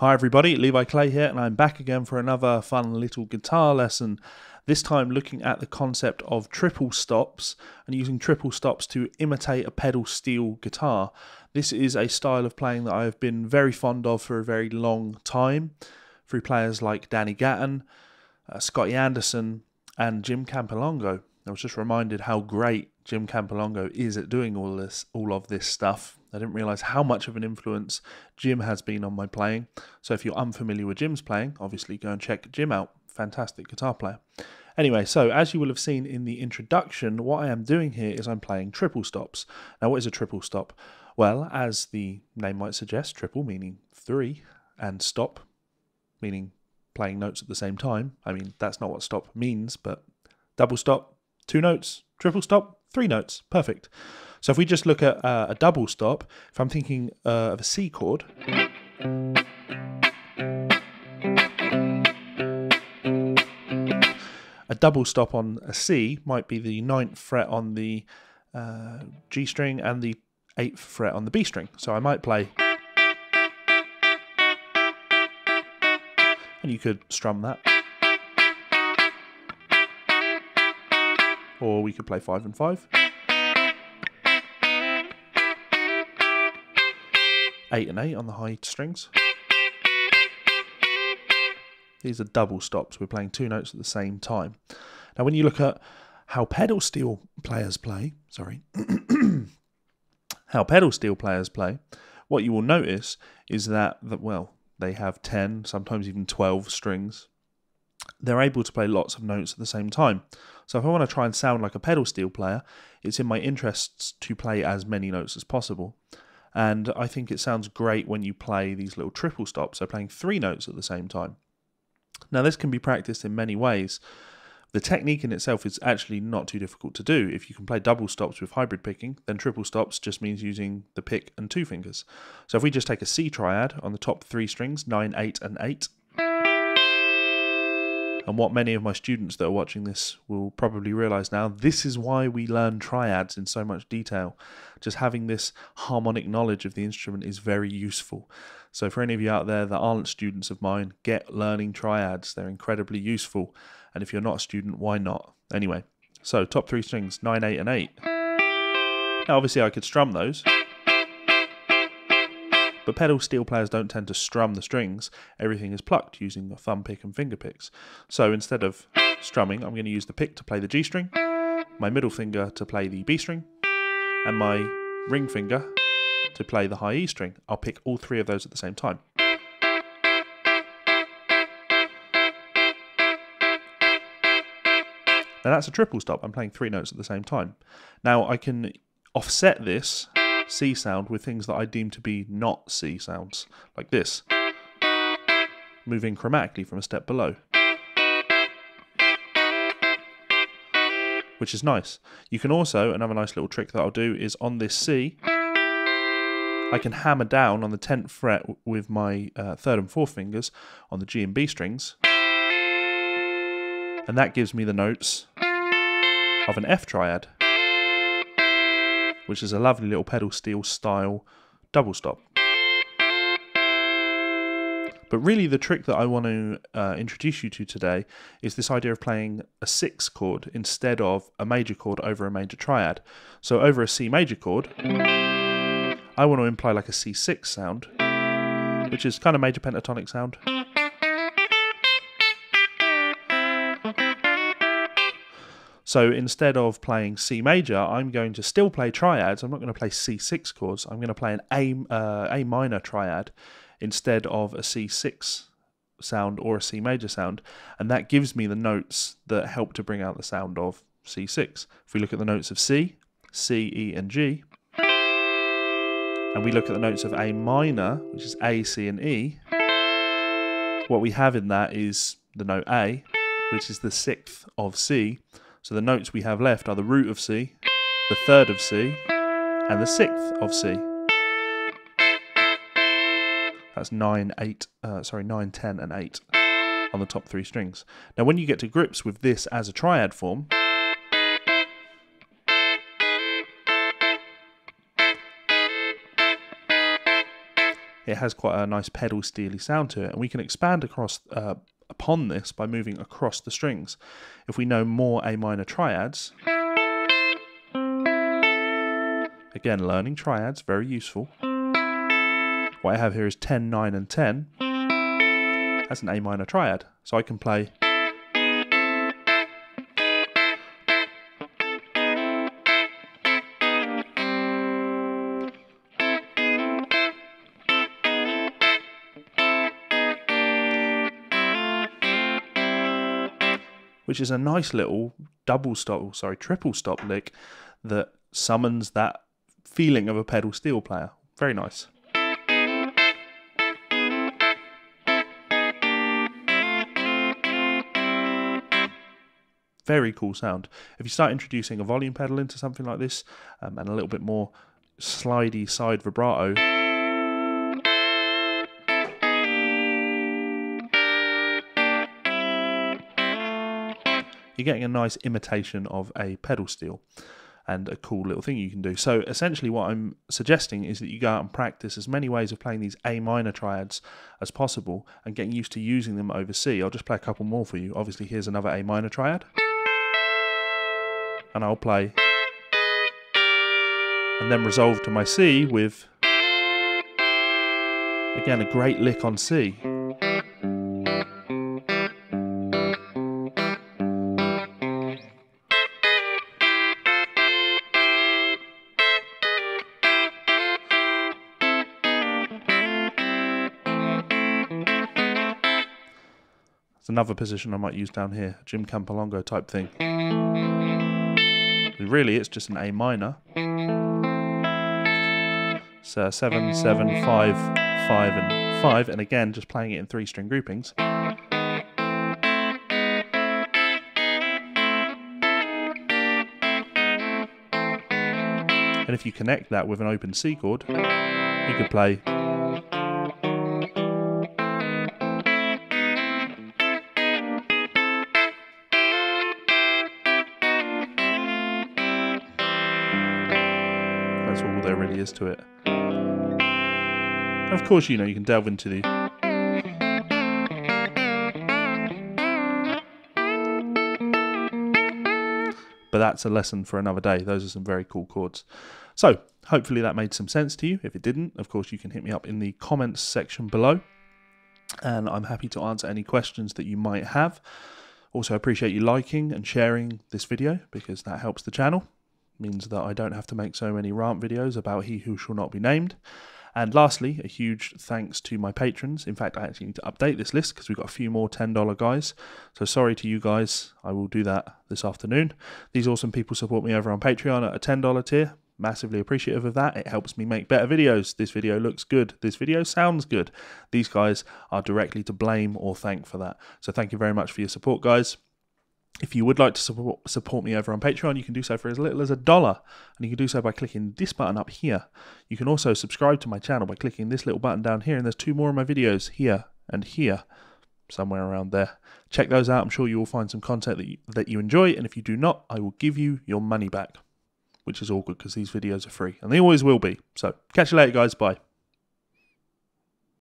Hi everybody, Levi Clay here, and I'm back again for another fun little guitar lesson. This time looking at the concept of triple stops and using triple stops to imitate a pedal steel guitar. This is a style of playing that I have been very fond of for a very long time through players like Danny Gatton, Scotty Anderson and Jim Campolongo. I was just reminded how great Jim Campolongo is at doing all of this stuff. I didn't realise how much of an influence Jim has been on my playing. So if you're unfamiliar with Jim's playing, obviously go and check Jim out. Fantastic guitar player. Anyway, so as you will have seen in the introduction, what I am doing here is I'm playing triple stops. Now, what is a triple stop? Well, as the name might suggest, triple meaning 3 and stop meaning playing notes at the same time. I mean, that's not what stop means, but double stop, 2 notes, triple stop, 3 notes. Perfect. So if we just look at a double stop, if I'm thinking of a C chord, a double stop on a C might be the 9th fret on the G string and the 8th fret on the B string. So I might play, and you could strum that. Or we could play 5 and 5. 8 and 8 on the high strings. These are double stops. We're playing 2 notes at the same time. Now when you look at how pedal steel players play, what you will notice is that well, they have 10, sometimes even 12 strings. They're able to play lots of notes at the same time. So if I want to try and sound like a pedal steel player, it's in my interests to play as many notes as possible. And I think it sounds great when you play these little triple stops, so playing 3 notes at the same time. Now this can be practiced in many ways. The technique in itself is actually not too difficult to do. If you can play double stops with hybrid picking, then triple stops just means using the pick and 2 fingers. So if we just take a C triad on the top 3 strings, 9, 8 and 8, and what many of my students that are watching this will probably realise now, this is why we learn triads in so much detail. Just having this harmonic knowledge of the instrument is very useful. So for any of you out there that aren't students of mine, get learning triads. They're incredibly useful. And if you're not a student, why not? Anyway, so top 3 strings, 9, 8 and 8. Now obviously I could strum those. But pedal steel players don't tend to strum the strings. Everything is plucked using the thumb pick and finger picks. So instead of strumming, I'm going to use the pick to play the G string, my middle finger to play the B string, and my ring finger to play the high E string. I'll pick all 3 of those at the same time. Now that's a triple stop. I'm playing 3 notes at the same time. Now I can offset this C sound with things that I deem to be not C sounds, like this, moving chromatically from a step below, which is nice. You can also, another nice little trick that I'll do is on this C, I can hammer down on the 10th fret with my 3rd and 4th fingers on the G and B strings, and that gives me the notes of an F triad, which is a lovely little pedal steel style double stop. But really the trick that I want to introduce you to today is this idea of playing a 6 chord instead of a major chord over a major triad. So over a C major chord, I want to imply like a C6 sound, which is kind of major pentatonic sound. So instead of playing C major, I'm going to still play triads. I'm not going to play C6 chords. I'm going to play an A minor triad instead of a C6 sound or a C major sound. And that gives me the notes that help to bring out the sound of C6. If we look at the notes of C, C, E and G, and we look at the notes of A minor, which is A, C and E, what we have in that is the note A, which is the 6th of C. So the notes we have left are the root of C, the 3rd of C, and the 6th of C. That's 9, 10 and 8 on the top 3 strings. Now when you get to grips with this as a triad form, it has quite a nice pedal steely sound to it, and we can expand across upon this by moving across the strings. If we know more A minor triads, again, learning triads, very useful. What I have here is 10, 9 and 10. That's an A minor triad, so I can play which is a nice little triple stop lick that summons that feeling of a pedal steel player. Very nice. Very cool sound. If you start introducing a volume pedal into something like this, and a little bit more slidey side vibrato, you're getting a nice imitation of a pedal steel, and a cool little thing you can do. So essentially what I'm suggesting is that you go out and practice as many ways of playing these A minor triads as possible and getting used to using them over C. I'll just play a couple more for you. Obviously here's another A minor triad, and I'll play and then resolve to my C with, again, a great lick on C. Another position I might use down here, Jim Campolongo type thing. Really, it's just an A minor. So 7, 7, 5, 5 and 5, and again just playing it in 3-string groupings. And if you connect that with an open C chord, you could play that's all there really is to it. And of course, you know, you can delve into the but that's a lesson for another day. Those are some very cool chords. So hopefully that made some sense to you. If it didn't, of course, you can hit me up in the comments section below, and I'm happy to answer any questions that you might have. Also, I appreciate you liking and sharing this video, because that helps the channel. It means that I don't have to make so many rant videos about he who shall not be named. And lastly, a huge thanks to my patrons. In fact, I actually need to update this list because we've got a few more $10 guys. So sorry to you guys. I will do that this afternoon. These awesome people support me over on Patreon at a $10 tier. Massively appreciative of that. It helps me make better videos. This video looks good. This video sounds good. These guys are directly to blame or thank for that. So thank you very much for your support, guys. If you would like to support me over on Patreon, you can do so for as little as $1, and you can do so by clicking this button up here. You can also subscribe to my channel by clicking this little button down here, and there's 2 more of my videos here and here, somewhere around there. Check those out. I'm sure you will find some content that you enjoy, and if you do not, I will give you your money back, which is all good because these videos are free, and they always will be. So catch you later, guys. Bye.